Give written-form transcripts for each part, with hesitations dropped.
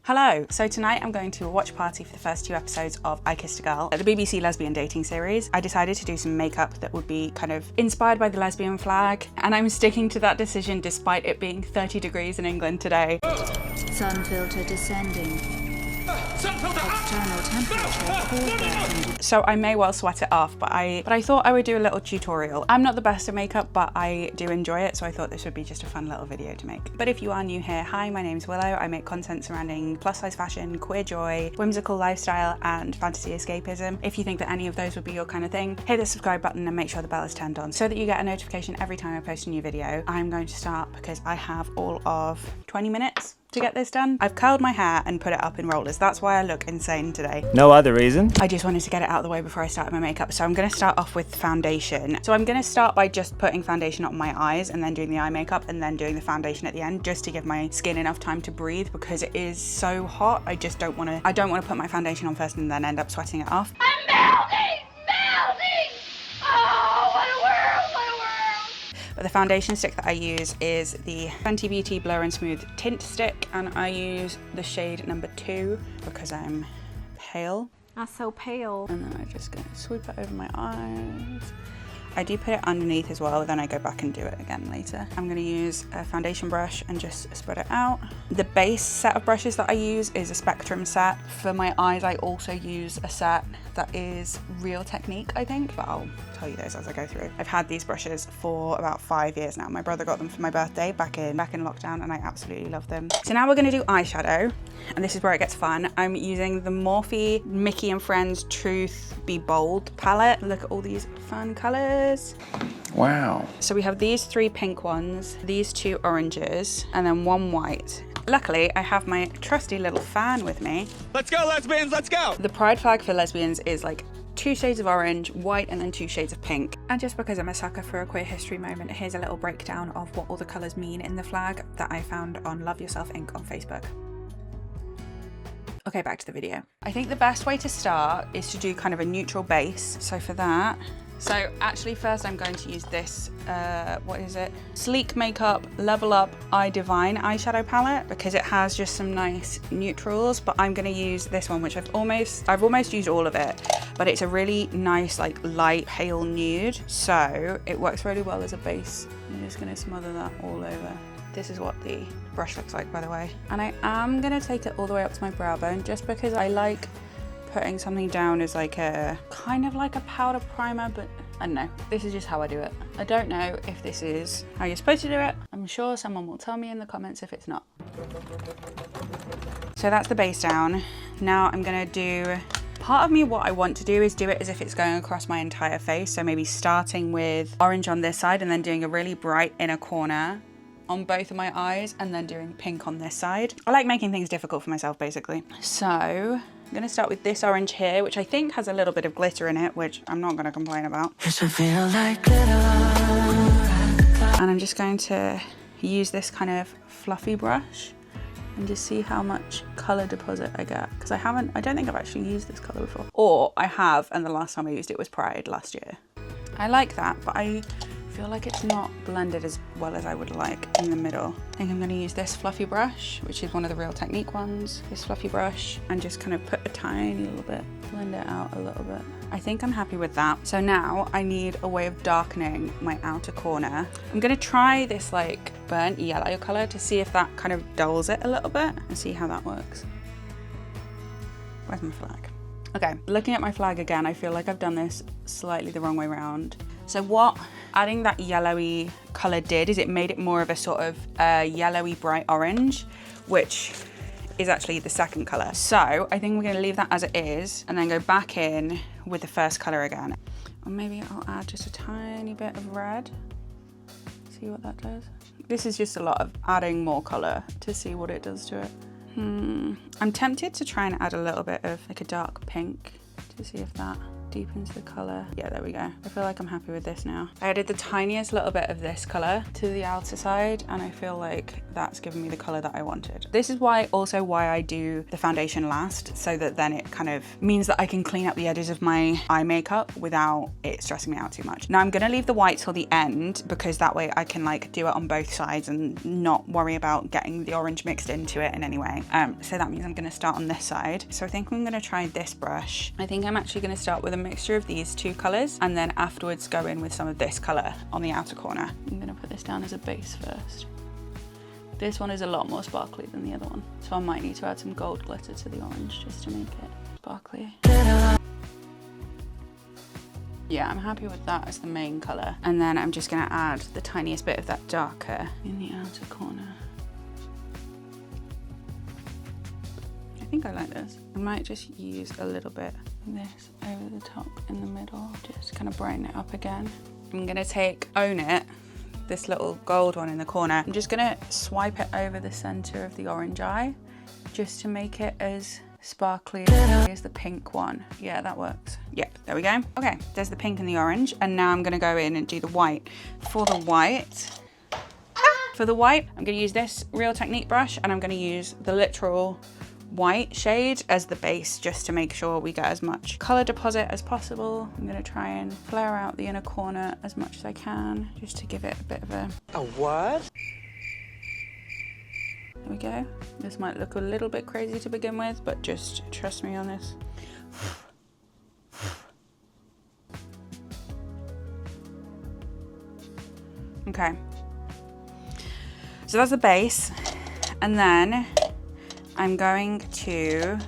Hello, so tonight I'm going to a watch party for the first 2 episodes of I Kissed a Girl, the BBC Lesbian dating series. I decided to do some makeup that would be kind of inspired by the lesbian flag, and I'm sticking to that decision despite it being 30 degrees in England today. Sun filter descending. External temperature. So I may well sweat it off, but I thought I would do a little tutorial. I'm not the best at makeup, but I do enjoy it, so I thought this would be just a fun little video to make. But if you are new here, hi, my name's Willow. I make content surrounding plus size fashion, queer joy, whimsical lifestyle, and fantasy escapism. If you think that any of those would be your kind of thing, hit the subscribe button and make sure the bell is turned on so that you get a notification every time I post a new video. I'm going to start because I have all of 20 minutes to get this done. I've curled my hair and put it up in rollers. That's why I look insane today. No other reason. I just wanted to get it out of the way before I started my makeup. So I'm gonna start off with foundation. So I'm gonna start by just putting foundation on my eyes and then doing the eye makeup and then doing the foundation at the end, just to give my skin enough time to breathe because it is so hot. I don't wanna put my foundation on first and then end up sweating it off. I'm melting! Oh, what a world, what a world! But the foundation stick that I use is the Fenty Beauty Blur and Smooth Tint Stick, and I use the shade number 2 because I'm pale. I'm so pale. And then I'm just gonna sweep it over my eyes. I do put it underneath as well, then I go back and do it again later. I'm gonna use a foundation brush and just spread it out. The base set of brushes that I use is a Spectrum set. For my eyes, I also use a set that is Real Technique, I think, but I'll tell you those as I go through. I've had these brushes for about 5 years now. My brother got them for my birthday back in lockdown, and I absolutely love them. So now we're gonna do eyeshadow, and this is where it gets fun. I'm using the Morphe Mickey and Friends Truth Be Bold palette. Look at all these fun colors. Wow. So we have these 3 pink ones, these 2 oranges, and then 1 white. Luckily, I have my trusty little fan with me. Let's go, lesbians, let's go! The pride flag for lesbians is like 2 shades of orange, white, and then 2 shades of pink. And just because I'm a sucker for a queer history moment, here's a little breakdown of what all the colors mean in the flag that I found on Love Yourself Inc. on Facebook. Okay, back to the video. I think the best way to start is to do kind of a neutral base. So for that, actually first I'm going to use this, what is it? Sleek Makeup Level Up Eye Divine eyeshadow palette because it has just some nice neutrals, but I'm gonna use this one, which I've almost used all of it, but it's a really nice, like light pale nude. So it works really well as a base. I'm just gonna smother that all over. This is what the brush looks like, by the way. And I am gonna take it all the way up to my brow bone just because I like putting something down as like a kind of like a powder primer, but I don't know. This is just how I do it. I don't know if this is how you're supposed to do it. I'm sure someone will tell me in the comments if it's not. So that's the base down. Now I'm gonna do, part of me, what I want to do is do it as if it's going across my entire face. So maybe starting with orange on this side and then doing a really bright inner corner on both of my eyes and then doing pink on this side. I like making things difficult for myself, basically. So I'm gonna start with this orange here, which I think has a little bit of glitter in it, which I'm not gonna complain about. And I'm just going to use this kind of fluffy brush and just see how much color deposit I get. Because I don't think I've actually used this color before. Or I have, and the last time I used it was Pride last year. I like that, but I feel like it's not blended as well as I would like in the middle. I think I'm gonna use this fluffy brush, which is one of the Real Technique ones. This fluffy brush, and just kind of put a tiny little bit, blend it out a little bit. I think I'm happy with that. So now I need a way of darkening my outer corner. I'm gonna try this like burnt yellow color to see if that kind of dulls it a little bit and see how that works. Where's my flag? Okay, looking at my flag again, I feel like I've done this slightly the wrong way around. So what adding that yellowy color did is it made it more of a sort of yellowy bright orange, which is actually the second color. So I think we're gonna leave that as it is and then go back in with the first color again. Or maybe I'll add just a tiny bit of red. See what that does. This is just a lot of adding more color to see what it does to it. I'm tempted to try and add a little bit of like a dark pink to see if that deepens the color. Yeah, there we go. I feel like I'm happy with this now. I added the tiniest little bit of this color to the outer side and I feel like that's given me the color that I wanted. This is why I do the foundation last, so that then it kind of means that I can clean up the edges of my eye makeup without it stressing me out too much. Now I'm gonna leave the white till the end because that way I can like do it on both sides and not worry about getting the orange mixed into it in any way. So that means I'm gonna start on this side. So I think I'm gonna try this brush. I think I'm actually gonna start with a mixture of these two colors and then afterwards go in with some of this color on the outer corner. I'm gonna put this down as a base first. This one is a lot more sparkly than the other one, so I might need to add some gold glitter to the orange just to make it sparkly. Yeah, I'm happy with that as the main color. And then I'm just gonna add the tiniest bit of that darker in the outer corner. I think I like this. I might just use a little bit of this over the top in the middle, just kind of brighten it up again. I'm gonna take Own It, this little gold one in the corner. I'm just gonna swipe it over the center of the orange eye just to make it as sparkly as the pink one. Yeah, that works. Yep, there we go. Okay, there's the pink and the orange, and now I'm gonna go in and do the white. For the white, I'm gonna use this Real Technique brush, and I'm gonna use the literal white shade as the base just to make sure we get as much color deposit as possible. I'm gonna try and flare out the inner corner as much as I can just to give it a bit of a what? There we go. This might look a little bit crazy to begin with, but just trust me on this. Okay, so that's the base, and then I'm going to,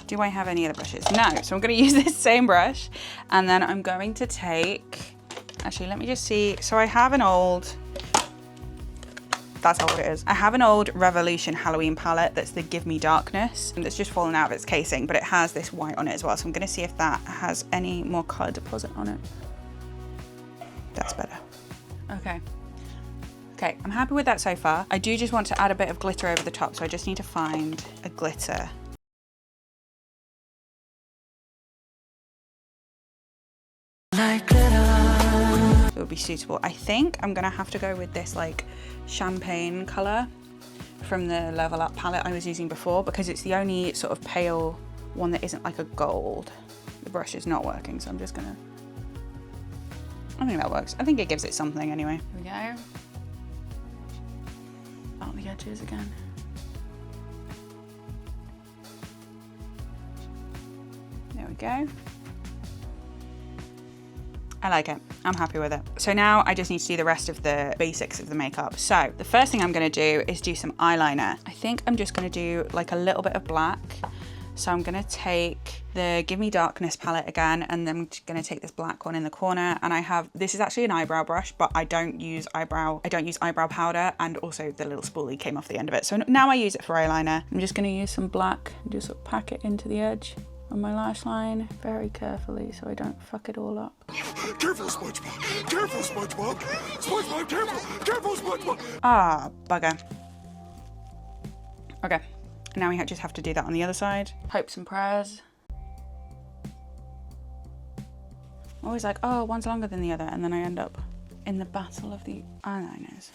do I have any other brushes? No, so I'm gonna use this same brush, and then I'm going to take, actually, let me just see. So I have an old, that's how old it is. I have an old Revolution Halloween palette that's the Give Me Darkness, and it's just fallen out of its casing, but it has this white on it as well. So I'm gonna see if that has any more color deposit on it. That's better. Okay. Okay, I'm happy with that so far. I do just want to add a bit of glitter over the top, so I just need to find a glitter. Like glitter. It would be suitable. I think I'm gonna have to go with this like champagne color from the Level Up palette I was using before, because it's the only sort of pale one that isn't like a gold. The brush is not working, so I'm just gonna, I think that works. I think it gives it something anyway. Here we go. Out the edges again. There we go. I like it. I'm happy with it. So now I just need to do the rest of the basics of the makeup. So the first thing I'm gonna do is do some eyeliner. I think I'm just gonna do like a little bit of black. So I'm gonna take the Give Me Darkness palette again, and then I'm gonna take this black one in the corner. And I have, this is actually an eyebrow brush, but I don't use eyebrow powder, and also the little spoolie came off the end of it. So now I use it for eyeliner. I'm just gonna use some black and just sort of pack it into the edge on my lash line very carefully so I don't fuck it all up. Careful, SpongeBob! Careful, SpongeBob! SpongeBob, careful! Careful, SpongeBob! Ah, bugger. Okay. Now we just have to do that on the other side. Hopes and prayers. I'm always like, oh, one's longer than the other, and then I end up in the battle of the eyeliners.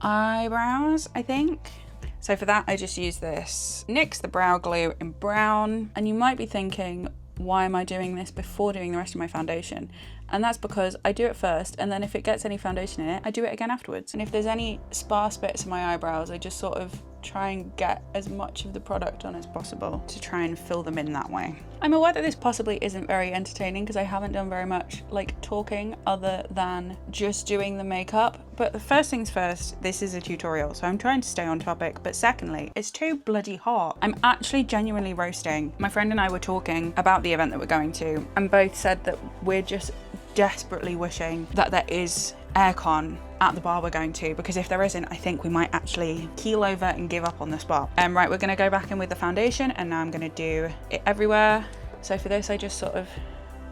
Eyebrows, I think. So for that, I just use this NYX the brow glue in brown. And you might be thinking, why am I doing this before doing the rest of my foundation? And that's because I do it first, and then if it gets any foundation in it, I do it again afterwards. And if there's any sparse bits in my eyebrows, I just sort of try and get as much of the product on as possible to try and fill them in that way. I'm aware that this possibly isn't very entertaining because I haven't done very much like talking other than just doing the makeup. But the first things first, this is a tutorial, so I'm trying to stay on topic. But secondly, it's too bloody hot. I'm actually genuinely roasting. My friend and I were talking about the event that we're going to, and both said that we're just desperately wishing that there is aircon at the bar we're going to, because if there isn't, I think we might actually keel over and give up on the spot. Right, we're gonna go back in with the foundation, and now I'm gonna do it everywhere. So for this, I just sort of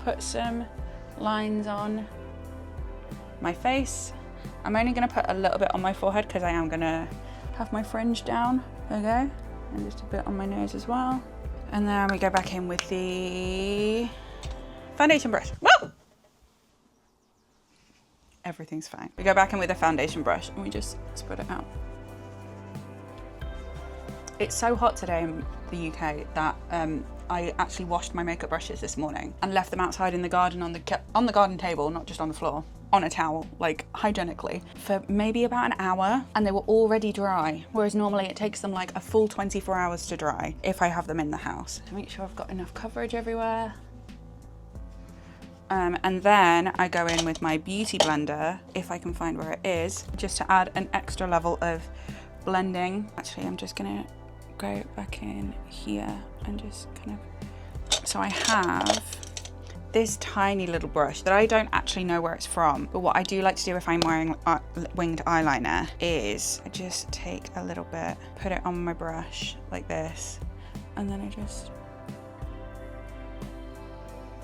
put some lines on my face. I'm only gonna put a little bit on my forehead because I am gonna have my fringe down. There we go. And just a bit on my nose as well. And then we go back in with the foundation brush. Woo! Everything's fine. We go back in with a foundation brush and we just spread it out. It's so hot today in the UK that I actually washed my makeup brushes this morning and left them outside in the garden on the garden table, not just on the floor, on a towel, like hygienically, for maybe about an hour, and they were already dry. Whereas normally it takes them like a full 24 hours to dry if I have them in the house. Make sure I've got enough coverage everywhere. And then I go in with my beauty blender, if I can find where it is, just to add an extra level of blending. Actually, I'm just gonna go back in here and just kind of, so I have this tiny little brush that I don't actually know where it's from, but what I do like to do if I'm wearing winged eyeliner is I just take a little bit, put it on my brush like this, and then I just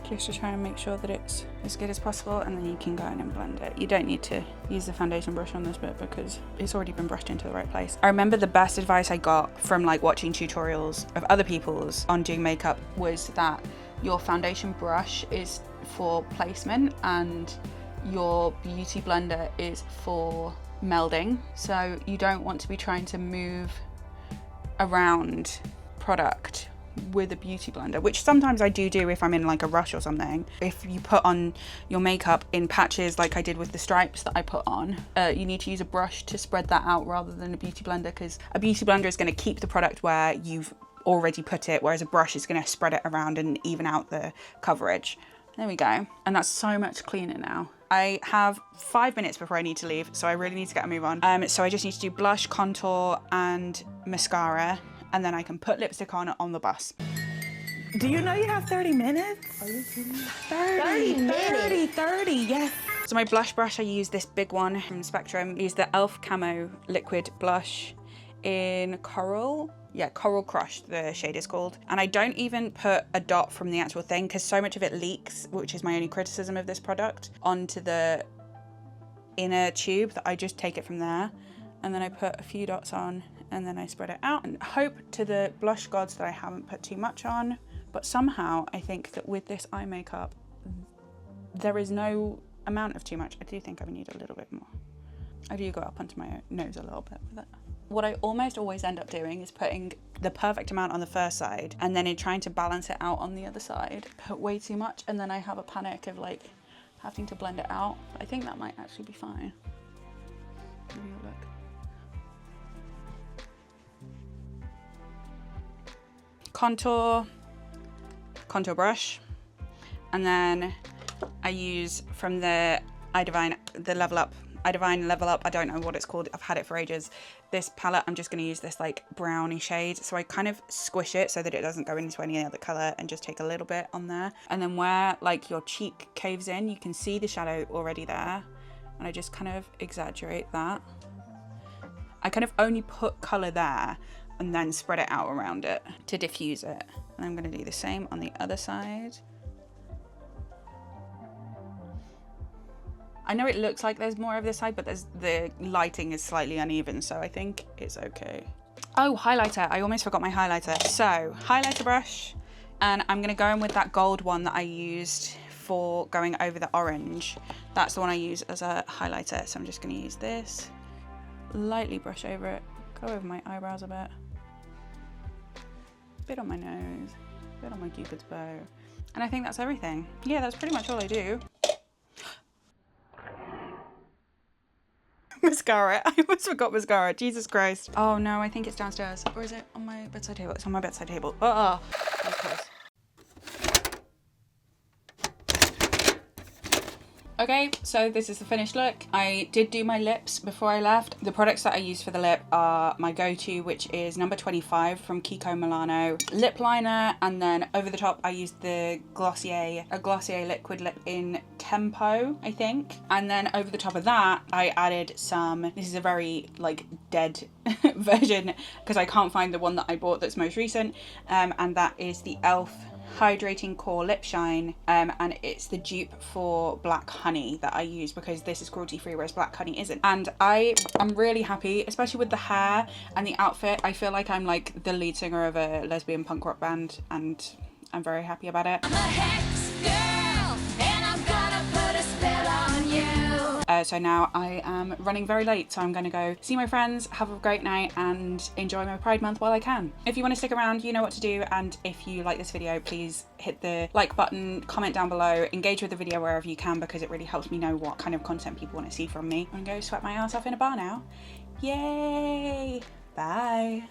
to try and make sure that it's as good as possible, and then you can go in and blend it. You don't need to use the foundation brush on this bit because it's already been brushed into the right place. I remember the best advice I got from like watching tutorials of other people's on doing makeup was that your foundation brush is for placement and your beauty blender is for melding. So you don't want to be trying to move around product with a beauty blender, which sometimes I do if I'm in like a rush or something. If you put on your makeup in patches like I did with the stripes that I put on, you need to use a brush to spread that out rather than a beauty blender, because a beauty blender is going to keep the product where you've already put it, whereas a brush is going to spread it around and even out the coverage. There we go. And that's so much cleaner now. I have 5 minutes before I need to leave, so I really need to get a move on. So I just need to do blush, contour and mascara, and then I can put lipstick on the bus. Do you know you have 30 minutes? Are you kidding me? 30, yes. So my blush brush, I use this big one from Spectrum. I use the e.l.f. Camo Liquid Blush in Coral. Yeah, Coral Crush, the shade is called. And I don't even put a dot from the actual thing because so much of it leaks, which is my only criticism of this product, onto the inner tube that I just take it from there. And then I put a few dots on and then I spread it out and hope to the blush gods that I haven't put too much on. But somehow I think that with this eye makeup, there is no amount of too much. I do think I need a little bit more. I do go up onto my nose a little bit with it. What I almost always end up doing is putting the perfect amount on the first side and then in trying to balance it out on the other side, put way too much, and then I have a panic of like having to blend it out. I think that might actually be fine. Give me a look. Contour brush, and then I use from the iDivine Level Up. I don't know what it's called, I've had it for ages. This palette, I'm just going to use this like browny shade, so I kind of squish it so that it doesn't go into any other colour and just take a little bit on there. And then where like your cheek caves in, you can see the shadow already there, and I just kind of exaggerate that. I kind of only put colour there and then spread it out around it to diffuse it. And I'm going to do the same on the other side. I know it looks like there's more of this side, but the lighting is slightly uneven, so I think it's okay. Oh, highlighter. I almost forgot my highlighter. So, highlighter brush, and I'm gonna go in with that gold one that I used for going over the orange. That's the one I use as a highlighter, so I'm just gonna use this, lightly brush over it, go over my eyebrows a bit on my nose, a bit on my cupid's bow, and I think that's everything. Yeah, that's pretty much all I do. Mascara. I almost forgot mascara. Jesus Christ. Oh no, I think it's downstairs. Or is it on my bedside table? It's on my bedside table. Oh, that was close. Okay, so this is the finished look. I did do my lips before I left. The products that I use for the lip are my go-to, which is number 25 from Kiko Milano lip liner, and then over the top I used the Glossier liquid lip in Tempo, I think. And then over the top of that, I added some, this is a very like dead version because I can't find the one that I bought that's most recent, and that is the e.l.f. Hydrating Core Lip Shine, and it's the dupe for Black Honey that I use because this is cruelty free, whereas Black Honey isn't. And I am really happy, especially with the hair and the outfit. I feel like I'm like the lead singer of a lesbian punk rock band, and I'm very happy about it. I'm a hex girl, and I'm gonna put a spell on you. So now I am running very late, so I'm gonna go see my friends, have a great night, and enjoy my Pride Month while I can. If you want to stick around, you know what to do, and if you like this video, please hit the like button, comment down below, engage with the video wherever you can, because it really helps me know what kind of content people want to see from me. I'm gonna go sweat my ass off in a bar now. Yay! Bye!